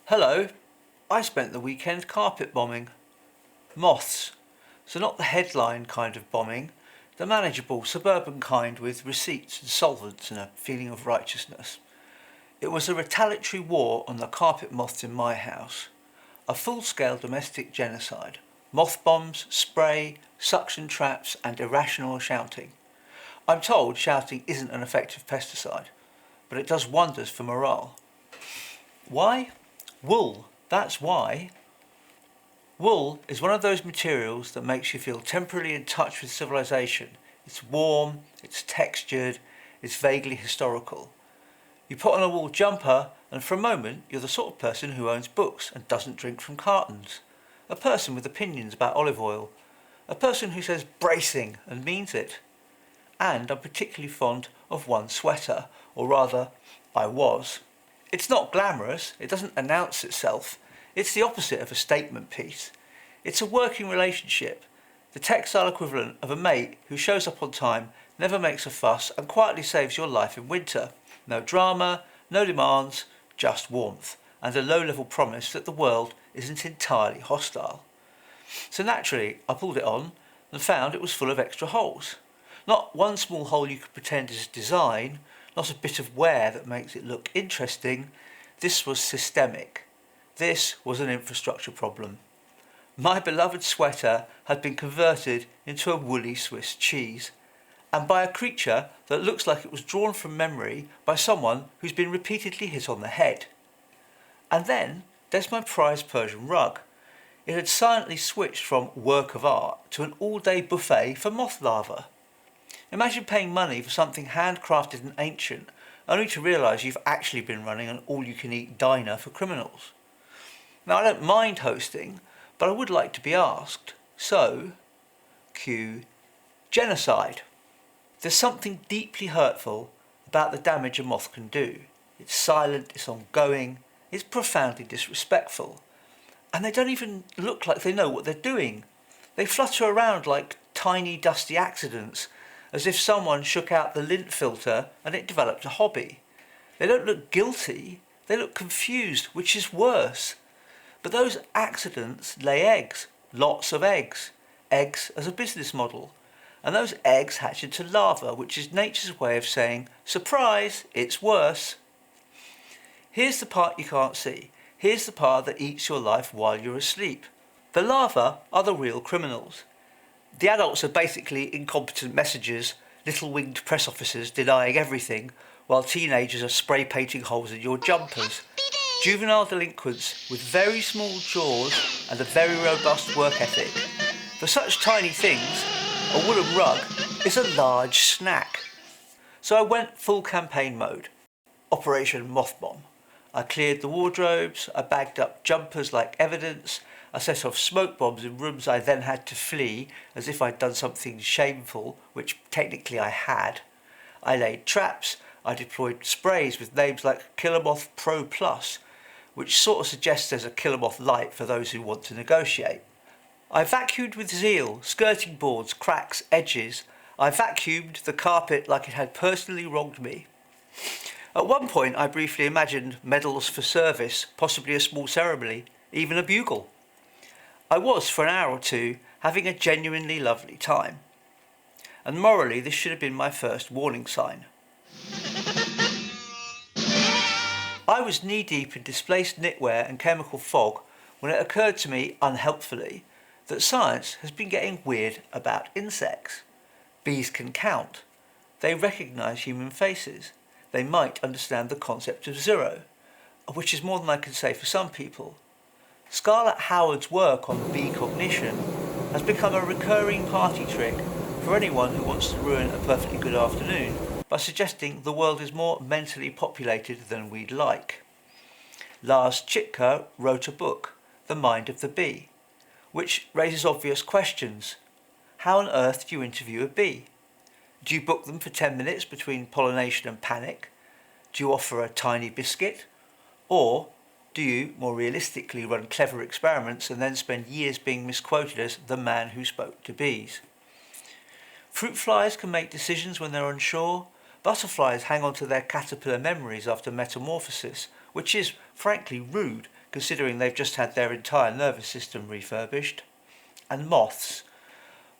Hello, I spent the weekend carpet bombing. Moths. So not the headline kind of bombing, the manageable suburban kind with receipts and solvents and a feeling of righteousness. It was a retaliatory war on the carpet moths in my house. A full-scale domestic genocide. Moth bombs, spray, suction traps and irrational shouting. I'm told shouting isn't an effective pesticide, but it does wonders for morale. Why? Wool, that's why. Wool is one of those materials that makes you feel temporarily in touch with civilization. It's warm, it's textured, it's vaguely historical. You put on a wool jumper and for a moment you're the sort of person who owns books and doesn't drink from cartons. A person with opinions about olive oil. A person who says bracing and means it. And I'm particularly fond of one sweater, or rather, I was. It's not glamorous, it doesn't announce itself, it's the opposite of a statement piece. It's a working relationship, the textile equivalent of a mate who shows up on time, never makes a fuss and quietly saves your life in winter. No drama, no demands, just warmth, and a low-level promise that the world isn't entirely hostile. So naturally, I pulled it on and found it was full of extra holes. Not one small hole you could pretend is design, not a bit of wear that makes it look interesting. This was systemic. This was an infrastructure problem. My beloved sweater had been converted into a woolly Swiss cheese, and by a creature that looks like it was drawn from memory by someone who's been repeatedly hit on the head. And then there's my prized Persian rug. It had silently switched from work of art to an all-day buffet for moth larvae. Imagine paying money for something handcrafted and ancient, only to realise you've actually been running an all-you-can-eat diner for criminals. Now, I don't mind hosting, but I would like to be asked. So, cue genocide. There's something deeply hurtful about the damage a moth can do. It's silent, it's ongoing, it's profoundly disrespectful. And they don't even look like they know what they're doing. They flutter around like tiny dusty accidents, as if someone shook out the lint filter and it developed a hobby. They don't look guilty, they look confused, which is worse. But those accidents lay eggs, lots of eggs. Eggs as a business model. And those eggs hatch into larvae, which is nature's way of saying, surprise, it's worse. Here's the part you can't see. Here's the part that eats your life while you're asleep. The larvae are the real criminals. The adults are basically incompetent messengers, little winged press officers denying everything, while teenagers are spray painting holes in your jumpers. Juvenile delinquents with very small jaws and a very robust work ethic. For such tiny things, a woolen rug is a large snack. So I went full campaign mode. Operation Moth Bomb. I cleared the wardrobes, I bagged up jumpers like evidence, I set off smoke bombs in rooms I then had to flee, as if I'd done something shameful, which technically I had. I laid traps, I deployed sprays with names like Killer Moth Pro Plus, which sort of suggests there's a Killer Moth Light for those who want to negotiate. I vacuumed with zeal, skirting boards, cracks, edges. I vacuumed the carpet like it had personally wronged me. At one point I briefly imagined medals for service, possibly a small ceremony, even a bugle. I was, for an hour or two, having a genuinely lovely time. And morally this should have been my first warning sign. I was knee-deep in displaced knitwear and chemical fog when it occurred to me, unhelpfully, that science has been getting weird about insects. Bees can count. They recognise human faces. They might understand the concept of zero, which is more than I can say for some people. Scarlett Howard's work on bee cognition has become a recurring party trick for anyone who wants to ruin a perfectly good afternoon by suggesting the world is more mentally populated than we'd like. Lars Chitka wrote a book, The Mind of the Bee, which raises obvious questions. How on earth do you interview a bee? Do you book them for 10 minutes between pollination and panic? Do you offer a tiny biscuit? Or do you, more realistically, run clever experiments and then spend years being misquoted as the man who spoke to bees? Fruit flies can make decisions when they're unsure. Butterflies hang on to their caterpillar memories after metamorphosis, which is, frankly, rude considering they've just had their entire nervous system refurbished. And moths.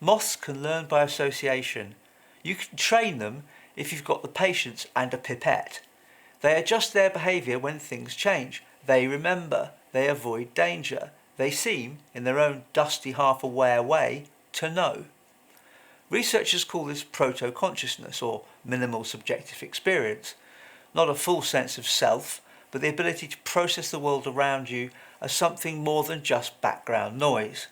Moths can learn by association. You can train them if you've got the patience and a pipette. They adjust their behaviour when things change. They remember. They avoid danger. They seem, in their own dusty half-aware way, to know. Researchers call this proto-consciousness, or minimal subjective experience. Not a full sense of self, but the ability to process the world around you as something more than just background noise.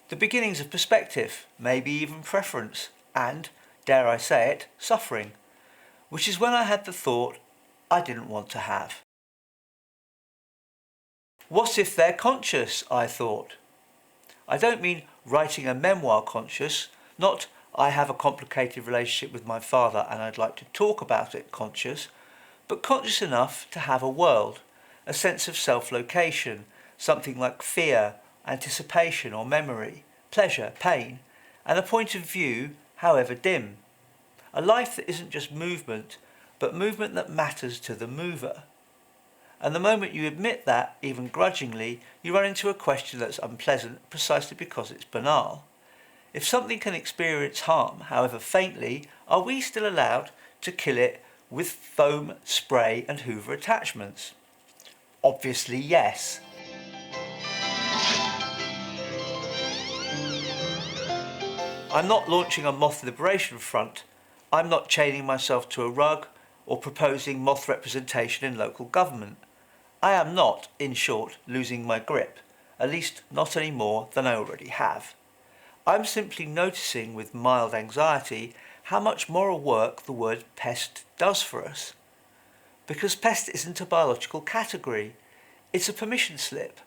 The beginnings of perspective, maybe even preference, and, dare I say it, suffering, which is when I had the thought I didn't want to have. What if they're conscious, I thought. I don't mean writing a memoir conscious, not I have a complicated relationship with my father and I'd like to talk about it conscious, but conscious enough to have a world, a sense of self-location, something like fear, anticipation or memory, pleasure, pain, and a point of view, however dim. A life that isn't just movement, but movement that matters to the mover. And the moment you admit that, even grudgingly, you run into a question that's unpleasant precisely because it's banal. If something can experience harm, however faintly, are we still allowed to kill it with foam, spray and Hoover attachments? Obviously yes. I'm not launching a moth liberation front. I'm not chaining myself to a rug or proposing moth representation in local government. I am not, in short, losing my grip, at least not any more than I already have. I'm simply noticing with mild anxiety how much moral work the word pest does for us. Because pest isn't a biological category, it's a permission slip.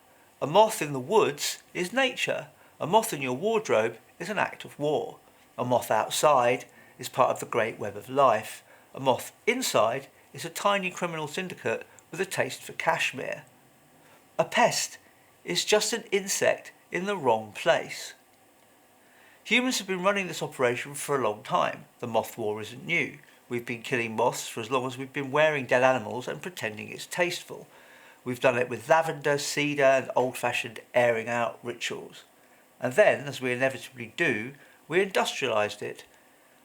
A moth in the woods is nature. A moth in your wardrobe is an act of war. A moth outside is part of the great web of life. A moth inside is a tiny criminal syndicate with a taste for cashmere. A pest is just an insect in the wrong place. Humans have been running this operation for a long time. The moth war isn't new. We've been killing moths for as long as we've been wearing dead animals and pretending it's tasteful. We've done it with lavender, cedar and old-fashioned airing out rituals. And then, as we inevitably do, we industrialised it.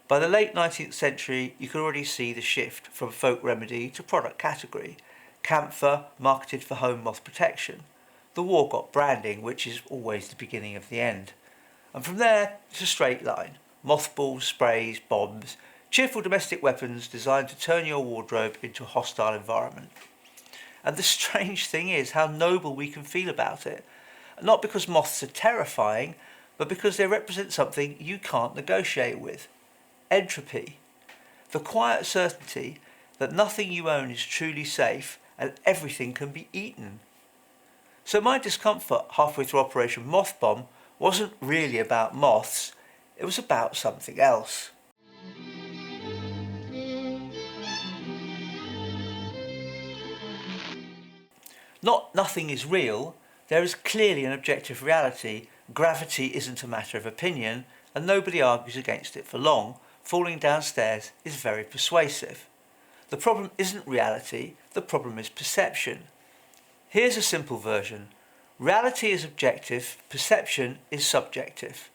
By the late 19th century, you could already see the shift from folk remedy to product category. Camphor marketed for home moth protection. The war got branding, which is always the beginning of the end. And from there, it's a straight line. Mothballs, sprays, bombs, cheerful domestic weapons designed to turn your wardrobe into a hostile environment. And the strange thing is how noble we can feel about it. Not because moths are terrifying, but because they represent something you can't negotiate with. Entropy. The quiet certainty that nothing you own is truly safe and everything can be eaten. So my discomfort halfway through Operation Moth Bomb wasn't really about moths, it was about something else. Not nothing is real, there is clearly an objective reality. Gravity isn't a matter of opinion, and nobody argues against it for long. Falling downstairs is very persuasive. The problem isn't reality, the problem is perception. Here's a simple version. Reality is objective, perception is subjective.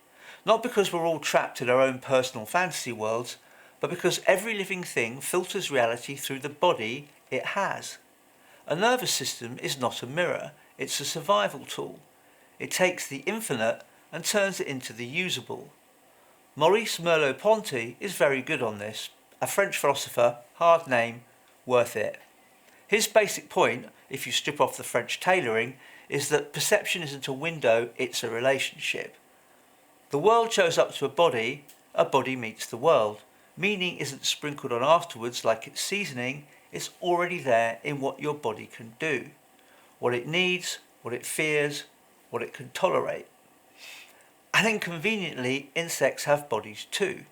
Not because we're all trapped in our own personal fantasy worlds, but because every living thing filters reality through the body it has. A nervous system is not a mirror, it's a survival tool. It takes the infinite and turns it into the usable. Maurice Merleau-Ponty is very good on this. A French philosopher, hard name, worth it. His basic point, if you strip off the French tailoring, is that perception isn't a window, it's a relationship. The world shows up to a body meets the world. Meaning isn't sprinkled on afterwards like it's seasoning, it's already there in what your body can do. What it needs, what it fears, what it can tolerate. And inconveniently, insects have bodies too.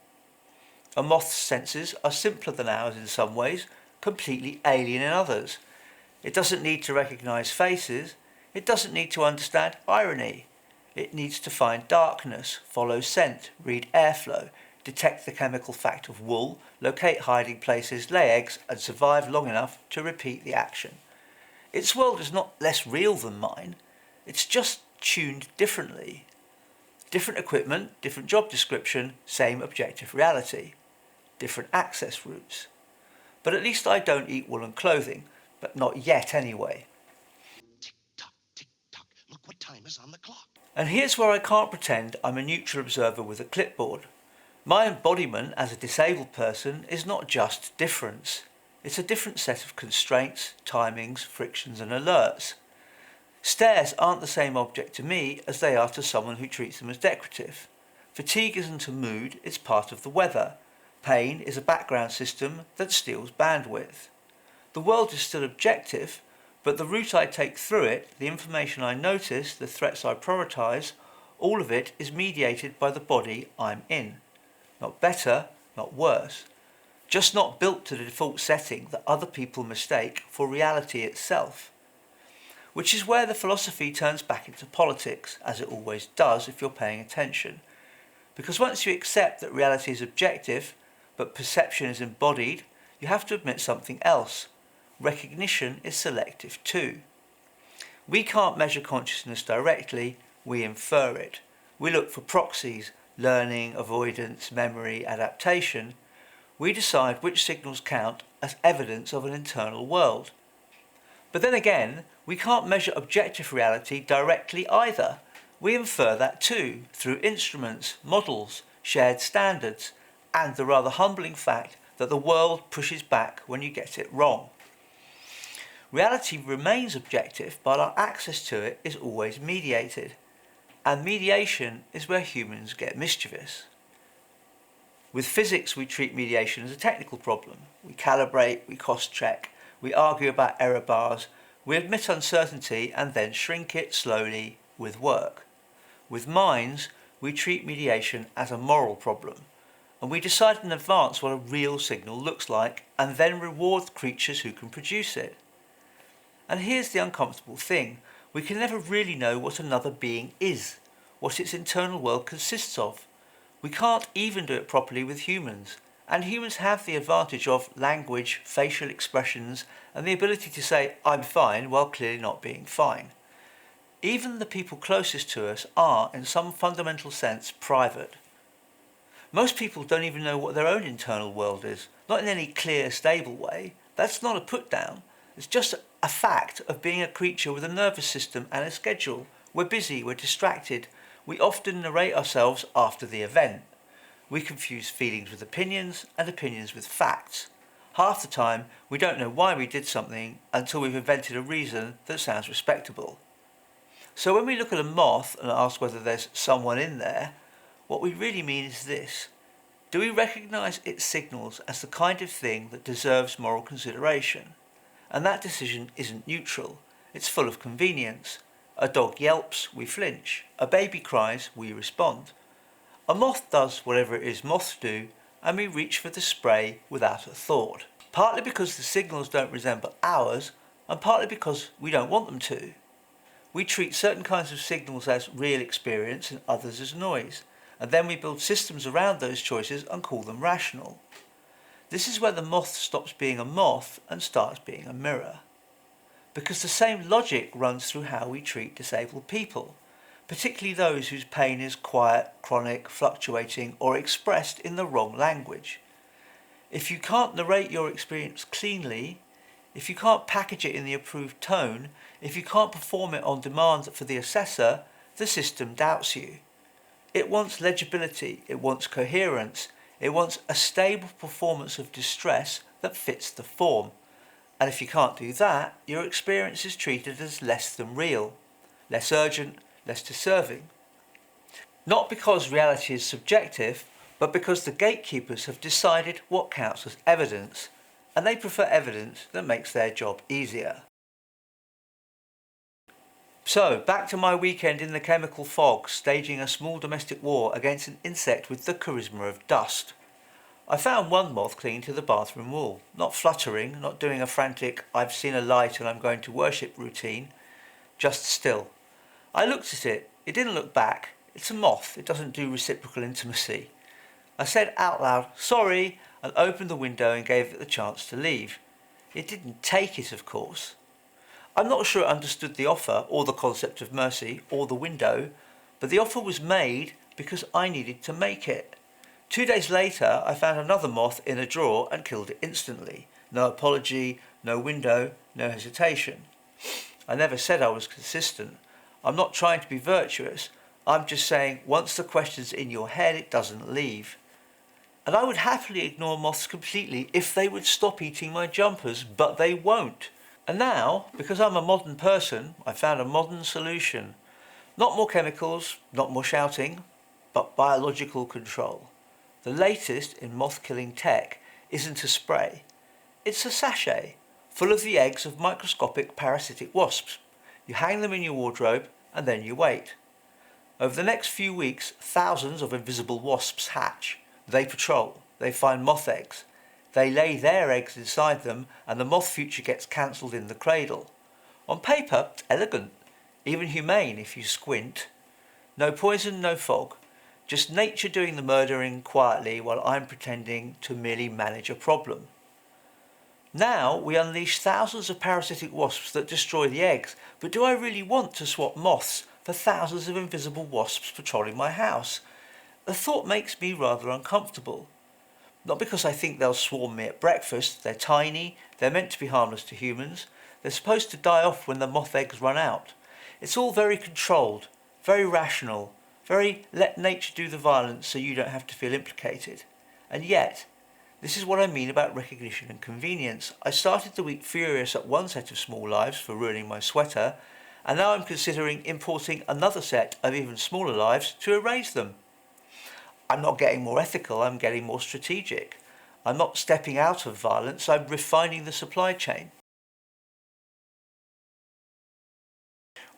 A moth's senses are simpler than ours in some ways, completely alien in others. It doesn't need to recognise faces, it doesn't need to understand irony. It needs to find darkness, follow scent, read airflow, detect the chemical fact of wool, locate hiding places, lay eggs and survive long enough to repeat the action. Its world is not less real than mine, it's just tuned differently. Different equipment, different job description, same objective reality. Different access routes. But at least I don't eat woolen clothing, but not yet anyway. Tick tock, tick tock. Look what time is on the clock. And here's where I can't pretend I'm a neutral observer with a clipboard. My embodiment as a disabled person is not just difference. It's a different set of constraints, timings, frictions and alerts. Stairs aren't the same object to me as they are to someone who treats them as decorative. Fatigue isn't a mood, it's part of the weather. Pain is a background system that steals bandwidth. The world is still objective, but the route I take through it, the information I notice, the threats I prioritise, all of it is mediated by the body I'm in. Not better, not worse. Just not built to the default setting that other people mistake for reality itself. Which is where the philosophy turns back into politics, as it always does if you're paying attention. Because once you accept that reality is objective, but perception is embodied, you have to admit something else. Recognition is selective too. We can't measure consciousness directly, we infer it. We look for proxies, learning, avoidance, memory, adaptation. We decide which signals count as evidence of an internal world. But then again, we can't measure objective reality directly either. We infer that too, through instruments, models, shared standards, and the rather humbling fact that the world pushes back when you get it wrong. Reality remains objective, but our access to it is always mediated. And mediation is where humans get mischievous. With physics, we treat mediation as a technical problem. We calibrate, we cost check, we argue about error bars, we admit uncertainty and then shrink it slowly with work. With minds, we treat mediation as a moral problem, and we decide in advance what a real signal looks like and then reward creatures who can produce it. And here's the uncomfortable thing, we can never really know what another being is, what its internal world consists of. We can't even do it properly with humans, and humans have the advantage of language, facial expressions, and the ability to say, I'm fine, while clearly not being fine. Even the people closest to us are, in some fundamental sense, private. Most people don't even know what their own internal world is, not in any clear, stable way. That's not a put down. It's just a fact of being a creature with a nervous system and a schedule. We're busy, we're distracted. We often narrate ourselves after the event. We confuse feelings with opinions and opinions with facts. Half the time, we don't know why we did something until we've invented a reason that sounds respectable. So when we look at a moth and ask whether there's someone in there, what we really mean is this. Do we recognise its signals as the kind of thing that deserves moral consideration? And that decision isn't neutral. It's full of convenience. A dog yelps, we flinch. A baby cries, we respond. A moth does whatever it is moths do, and we reach for the spray without a thought. Partly because the signals don't resemble ours, and partly because we don't want them to. We treat certain kinds of signals as real experience and others as noise, and then we build systems around those choices and call them rational. This is where the moth stops being a moth and starts being a mirror. Because the same logic runs through how we treat disabled people, particularly those whose pain is quiet, chronic, fluctuating, or expressed in the wrong language. If you can't narrate your experience cleanly, if you can't package it in the approved tone, if you can't perform it on demand for the assessor, the system doubts you. It wants legibility, it wants coherence, it wants a stable performance of distress that fits the form. And if you can't do that, your experience is treated as less than real, less urgent, less deserving. Not because reality is subjective, but because the gatekeepers have decided what counts as evidence, and they prefer evidence that makes their job easier. So, back to my weekend in the chemical fog, staging a small domestic war against an insect with the charisma of dust. I found one moth clinging to the bathroom wall, not fluttering, not doing a frantic I've seen a light and I'm going to worship routine, just still. I looked at it, it didn't look back, it's a moth, it doesn't do reciprocal intimacy. I said out loud, sorry, and opened the window and gave it the chance to leave. It didn't take it, of course. I'm not sure it understood the offer or the concept of mercy or the window, but the offer was made because I needed to make it. 2 days later, I found another moth in a drawer and killed it instantly. No apology, no window, no hesitation. I never said I was consistent. I'm not trying to be virtuous. I'm just saying once the question's in your head, it doesn't leave. And I would happily ignore moths completely if they would stop eating my jumpers, but they won't. And now, because I'm a modern person, I found a modern solution. Not more chemicals, not more shouting, but biological control. The latest in moth-killing tech isn't a spray. It's a sachet full of the eggs of microscopic parasitic wasps. You hang them in your wardrobe and then you wait. Over the next few weeks, thousands of invisible wasps hatch. They patrol, they find moth eggs. They lay their eggs inside them and the moth future gets cancelled in the cradle. On paper, elegant, even humane if you squint. No poison, no fog. Just nature doing the murdering quietly while I'm pretending to merely manage a problem. Now we unleash thousands of parasitic wasps that destroy the eggs, but do I really want to swap moths for thousands of invisible wasps patrolling my house? The thought makes me rather uncomfortable. Not because I think they'll swarm me at breakfast. They're tiny, they're meant to be harmless to humans, they're supposed to die off when the moth eggs run out. It's all very controlled, very rational, very let nature do the violence so you don't have to feel implicated. And yet, this is what I mean about recognition and convenience. I started the week furious at one set of small lives for ruining my sweater, and now I'm considering importing another set of even smaller lives to erase them. I'm not getting more ethical, I'm getting more strategic. I'm not stepping out of violence, I'm refining the supply chain.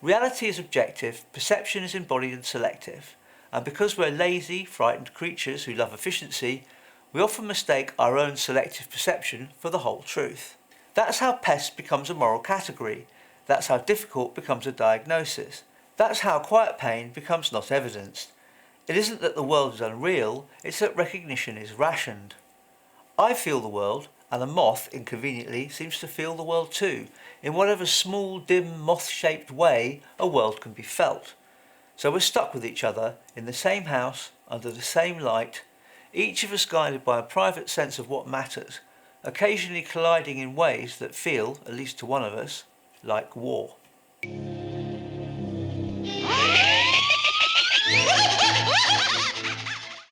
Reality is objective, perception is embodied and selective, and because we're lazy, frightened creatures who love efficiency, we often mistake our own selective perception for the whole truth. That's how pest becomes a moral category. That's how difficult becomes a diagnosis. That's how quiet pain becomes not evidenced. It isn't that the world is unreal, it's that recognition is rationed. I feel the world, and a moth, inconveniently, seems to feel the world too, in whatever small, dim, moth-shaped way a world can be felt. So we're stuck with each other, in the same house, under the same light, each of us guided by a private sense of what matters, occasionally colliding in ways that feel, at least to one of us, like war.